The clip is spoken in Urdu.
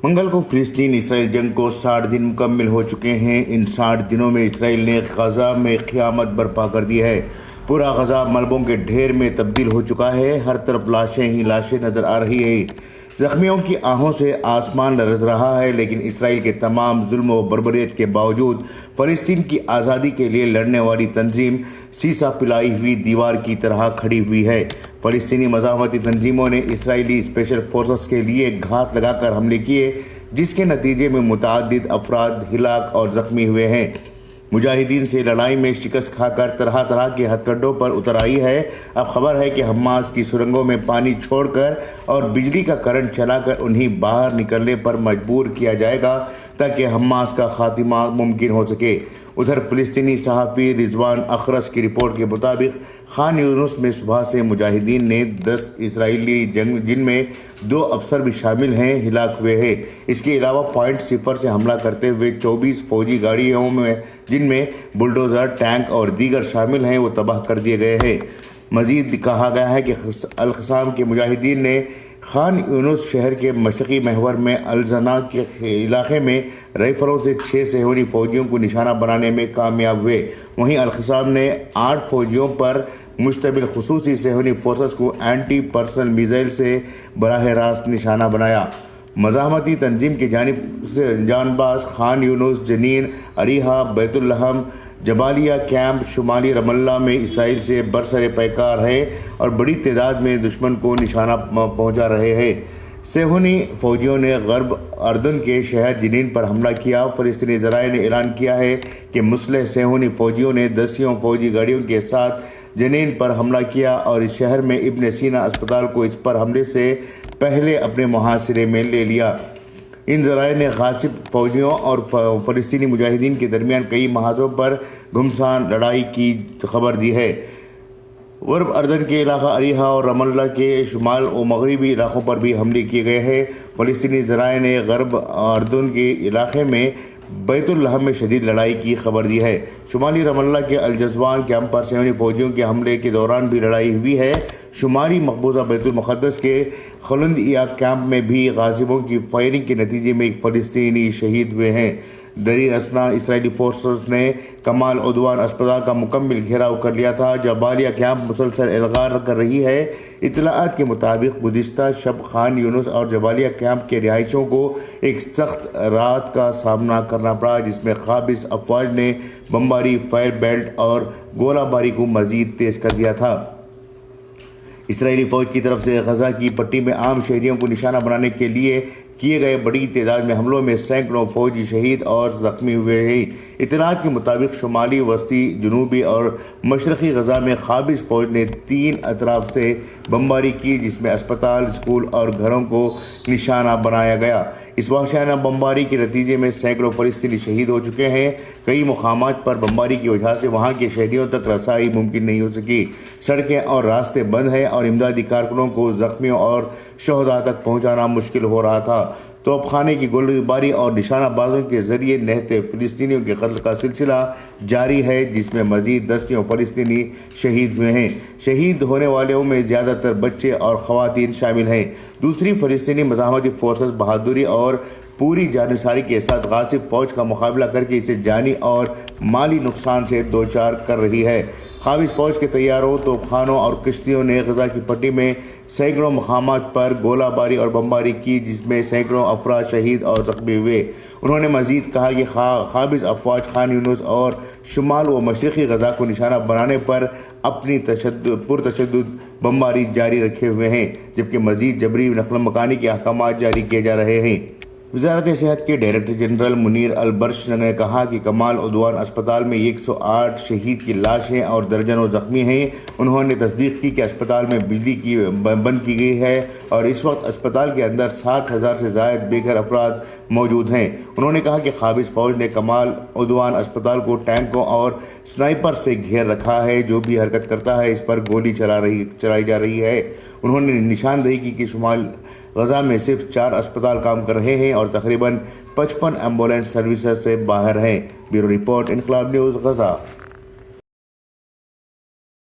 منگل کو فلسطین اسرائیل جنگ کو 60 دن مکمل ہو چکے ہیں۔ ان 60 دنوں میں اسرائیل نے غزہ میں قیامت برپا کر دی ہے۔ پورا غزہ ملبوں کے ڈھیر میں تبدیل ہو چکا ہے۔ ہر طرف لاشیں ہی لاشیں نظر آ رہی ہیں۔ زخمیوں کی آہوں سے آسمان لرز رہا ہے، لیکن اسرائیل کے تمام ظلم و بربریت کے باوجود فلسطین کی آزادی کے لیے لڑنے والی تنظیم سیسا پلائی ہوئی دیوار کی طرح کھڑی ہوئی ہے۔ فلسطینی مزاحمتی تنظیموں نے اسرائیلی اسپیشل فورسز کے لیے گھات لگا کر حملے کیے، جس کے نتیجے میں متعدد افراد ہلاک اور زخمی ہوئے ہیں۔ مجاہدین سے لڑائی میں شکست کھا کر طرح طرح کے ہتھ کنڈوں پر اتر آئی ہے۔ اب خبر ہے کہ حماس کی سرنگوں میں پانی چھوڑ کر اور بجلی کا کرنٹ چلا کر انہیں باہر نکلنے پر مجبور کیا جائے گا تاکہ حماس کا خاتمہ ممکن ہو سکے۔ ادھر فلسطینی صحافی رضوان اخرس کی رپورٹ کے مطابق خان یونس میں صبح سے مجاہدین نے 10 اسرائیلی جن میں 2 افسر بھی شامل ہیں ہلاک ہوئے ہیں۔ اس کے علاوہ پوائنٹ 0 سے حملہ کرتے ہوئے 24 فوجی گاڑیوں میں جن میں بلڈوزر، ٹینک اور دیگر شامل ہیں وہ تباہ کر دیے گئے ہیں۔ مزید کہا گیا ہے کہ القسام کے مجاہدین نے خان یونس شہر کے مشرقی محور میں الزنا کے علاقے میں رائفلوں سے 6 صہیونی فوجیوں کو نشانہ بنانے میں کامیاب ہوئے۔ وہیں القسام نے 8 فوجیوں پر مشتمل خصوصی صہیونی فورسز کو اینٹی پرسنل میزائل سے براہ راست نشانہ بنایا۔ مزاحمتی تنظیم کی جانب سے جان باز خان یونس، جنین، اریحہ، بیت لحم، جبالیہ کیمپ شمالی رام اللہ میں اسرائیل سے برسر پیکار ہیں اور بڑی تعداد میں دشمن کو نشانہ پہنچا رہے ہیں۔ صہیونی فوجیوں نے غرب اردن کے شہر جنین پر حملہ کیا۔ فلسطینی ذرائع نے اعلان کیا ہے کہ مسلح صہیونی فوجیوں نے 10 فوجی گاڑیوں کے ساتھ جنین پر حملہ کیا اور اس شہر میں ابن سینا اسپتال کو اس پر حملے سے پہلے اپنے محاصرے میں لے لیا۔ ان ذرائع نے غاصب فوجیوں اور فلسطینی مجاہدین کے درمیان کئی محاذوں پر گھمسان لڑائی کی خبر دی ہے۔ غرب اردن کے علاقہ اریحہ اور رام اللہ کے شمال و مغربی علاقوں پر بھی حملے کیے گئے ہیں۔ فلسطینی ذرائع نے غرب اردن کے علاقے میں بیت لحم میں شدید لڑائی کی خبر دی ہے۔ شمالی رام اللہ کے الجزوان کیمپ پر صہیونی فوجیوں کے حملے کے دوران بھی لڑائی ہوئی ہے۔ شمالی مقبوضہ بیت المقدس کے خلندیہ کیمپ میں بھی غاصبوں کی فائرنگ کے نتیجے میں ایک فلسطینی شہید ہوئے ہیں۔ دری اثنا اسرائیلی فورسز نے کمال عدوان اسپتال کا مکمل گھیراؤ کر لیا تھا۔ جبالیہ کیمپ مسلسل الغار کر رہی ہے۔ اطلاعات کے مطابق گزشتہ شب خان یونس اور جبالیہ کیمپ کے رہائشیوں کو ایک سخت رات کا سامنا کرنا پڑا، جس میں قابض افواج نے بمباری، فائر بیلٹ اور گولہ باری کو مزید تیز کر دیا تھا۔ اسرائیلی فوج کی طرف سے غزہ کی پٹی میں عام شہریوں کو نشانہ بنانے کے لیے کیے گئے بڑی تعداد میں حملوں میں سینکڑوں فوجی شہید اور زخمی ہوئے ہیں۔ اطلاعات کے مطابق شمالی، وسطی، جنوبی اور مشرقی غزہ میں قابض فوج نے 3 اطراف سے بمباری کی، جس میں اسپتال، اسکول اور گھروں کو نشانہ بنایا گیا۔ اس وحشیانہ بمباری کے نتیجے میں سینکڑوں فلسطینی شہید ہو چکے ہیں۔ کئی مقامات پر بمباری کی وجہ سے وہاں کے شہریوں تک رسائی ممکن نہیں ہو سکی۔ سڑکیں اور راستے بند ہیں اور امدادی کارکنوں کو زخمیوں اور شہداء تک پہنچانا مشکل ہو رہا تھا۔ توپ خانے کی گولی باری اور نشانہ بازوں کے ذریعے نہتے فلسطینیوں کے قتل کا سلسلہ جاری ہے، جس میں مزید 10 فلسطینی شہید ہوئے ہیں۔ شہید ہونے والوں میں زیادہ تر بچے اور خواتین شامل ہیں۔ دوسری فلسطینی مزاحمتی فورسز بہادری اور پوری جانبداری کے ساتھ غاصب فوج کا مقابلہ کر کے اسے جانی اور مالی نقصان سے دوچار کر رہی ہے۔ قابض فوج کے طیاروں، توپ خانوں اور کشتیوں نے غزہ کی پٹی میں سینکڑوں مقامات پر گولہ باری اور بمباری کی، جس میں سینکڑوں افراد شہید اور زخمی ہوئے۔ انہوں نے مزید کہا کہ قابض افواج خان یونس اور شمال و مشرقی غزہ کو نشانہ بنانے پر اپنی پرتشدد بمباری جاری رکھے ہوئے ہیں، جبکہ مزید جبری نقل مکانی کے احکامات جاری کیے جا رہے ہیں۔ وزارت صحت کے ڈائریکٹر جنرل منیر البرش نے کہا کہ کمال عدوان اسپتال میں 108 شہید کی لاشیں اور درجنوں زخمی ہیں۔ انہوں نے تصدیق کی کہ اسپتال میں بجلی بند کی گئی ہے اور اس وقت اسپتال کے اندر 7000 سے زائد بے گھر افراد موجود ہیں۔ انہوں نے کہا کہ قابض فوج نے کمال عدوان اسپتال کو ٹینکوں اور سنائپر سے گھیر رکھا ہے۔ جو بھی حرکت کرتا ہے اس پر گولی چلائی جا رہی ہے۔ انہوں نے نشاندہی کی کہ شمال غزہ میں صرف 4 اسپتال کام کر رہے ہیں اور تقریباً 55 ایمبولینس سروسز سے باہر ہیں۔ بیورو رپورٹ، انقلاب نیوز، غزہ۔